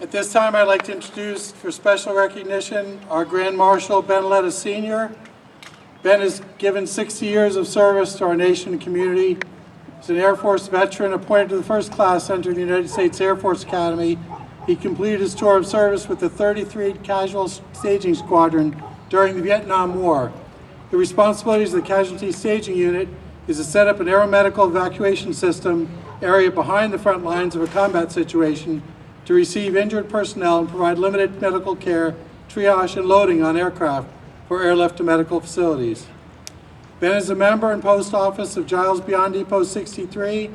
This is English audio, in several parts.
At this time, I'd like to introduce for special recognition our Grand Marshal Ben Auletta Sr. Ben has given 60 years of service to our nation and community. He's an Air Force veteran appointed to the first class entering the United States Air Force Academy. He completed his tour of service with the 33rd Casual Staging Squadron during the Vietnam War. The responsibilities of the Casualty Staging Unit is to set up an aeromedical evacuation system area behind the front lines of a combat situation to receive injured personnel and provide limited medical care, triage, and loading on aircraft for airlift to medical facilities. Ben is a member and post office of Giles-Biondi Post 63,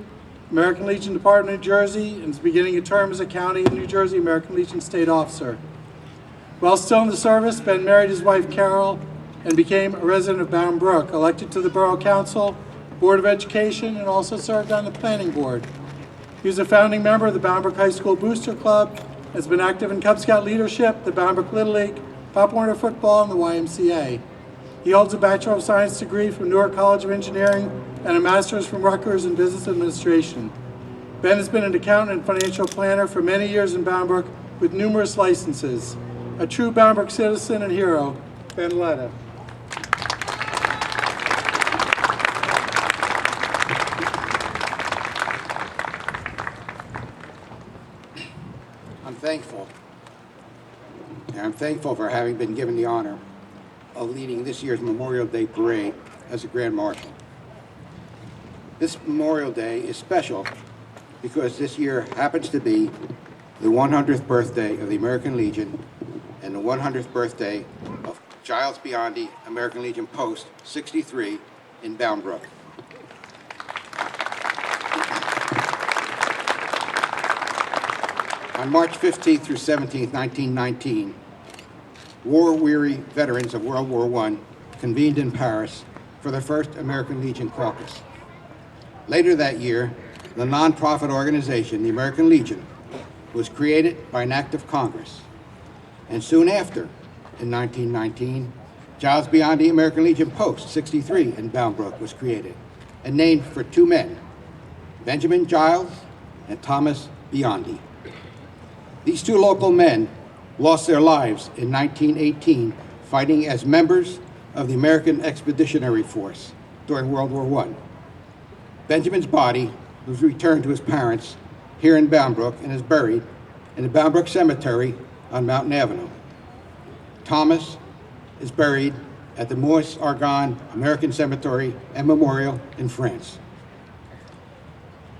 American Legion Department, New Jersey, and is beginning a term as a County New Jersey American Legion State Officer. While still in the service, Ben married his wife Carol and became a resident of Bound Brook, elected to the Borough Council, Board of Education, and also served on the Planning Board. He was a founding member of the Bound Brook High School Booster Club, has been active in Cub Scout leadership, the Bound Brook Little League, Pop Warner Football, and the YMCA. He holds a Bachelor of Science degree from Newark College of Engineering and a Master's from Rutgers in Business Administration. Ben has been an accountant and financial planner for many years in Bound Brook with numerous licenses. A true Bound Brook citizen and hero, Ben Auletta. I'm thankful for having been given the honor of leading this year's Memorial Day Parade as a Grand Marshal. This Memorial Day is special because this year happens to be the 100th birthday of the American Legion and the 100th birthday of Giles-Biondi American Legion Post 63 in Bound Brook. On March 15th through 17th, 1919, war-weary veterans of World War I convened in Paris for the first American Legion caucus. Later that year, the nonprofit organization, the American Legion, was created by an act of Congress. And soon after, in 1919, Giles-Biondi American Legion Post 63 in Bound Brook was created and named for two men, Benjamin Giles and Thomas Biondi. These two local men lost their lives in 1918 fighting as members of the American Expeditionary Force during World War I. Benjamin's body was returned to his parents here in Bound Brook and is buried in the Bound Brook Cemetery on Mountain Avenue. Thomas is buried at the Meuse-Argonne American Cemetery and Memorial in France.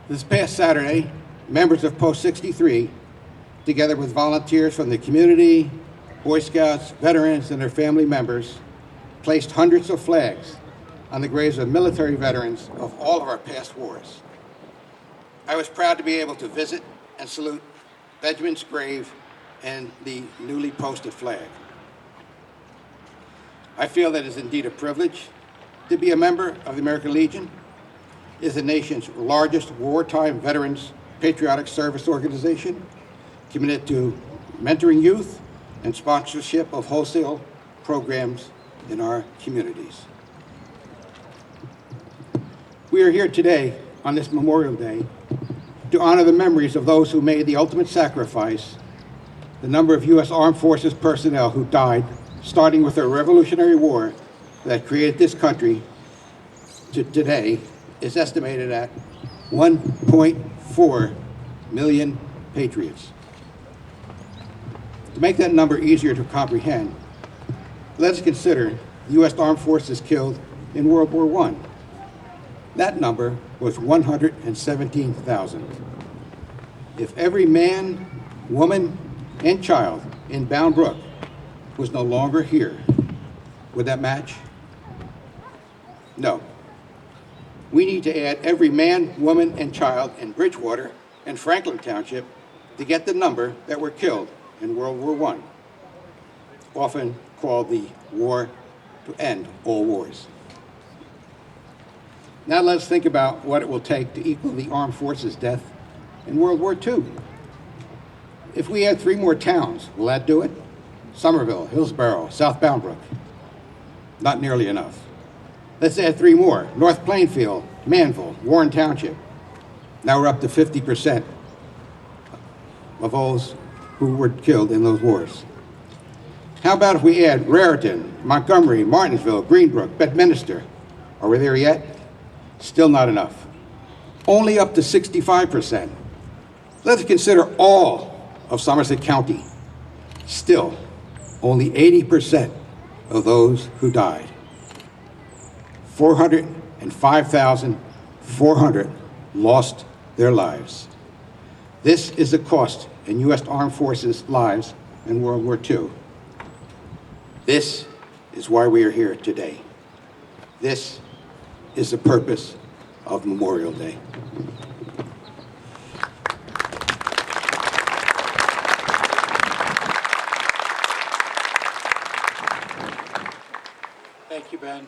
This past Saturday, members of Post 63, together with volunteers from the community, Boy Scouts, veterans, and their family members, placed hundreds of flags on the graves of military veterans of all of our past wars. I was proud to be able to visit and salute Benjamin's grave and the newly posted flag. I feel that it is indeed a privilege to be a member of the American Legion. It is the nation's largest wartime veterans patriotic service organization, committed to mentoring youth and sponsorship of wholesale programs in our communities. We are here today on this Memorial Day to honor the memories of those who made the ultimate sacrifice, the number of U.S. Armed Forces personnel who died, starting with the Revolutionary War that created this country to today, is estimated at 1.4 million patriots. To make that number easier to comprehend, let us consider the U.S. Armed Forces killed in World War I. That number was 117,000. If every man, woman, and child in Bound Brook was no longer here, would that match? No. We need to add every man, woman, and child in Bridgewater and Franklin Township to get the number that were killed in World War I, often called the War to End All Wars. Now let's think about what it will take to equal the armed forces' death in World War II. If we add 3 more towns, will that do it? Somerville, Hillsborough, South Bound Brook. Not nearly enough. Let's add 3 more, North Plainfield, Manville, Warren Township. Now we're up to 50% of those who were killed in those wars. How about if we add Raritan, Montgomery, Martinsville, Greenbrook, Bedminster? Are we there yet? Still not enough. Only up to 65%. Let's consider all of Somerset County. Still, only 80% of those who died. 405,400 lost their lives. This is the cost in U.S. Armed Forces lives in World War II. This is why we are here today. This is the purpose of Memorial Day. Thank you, Ben.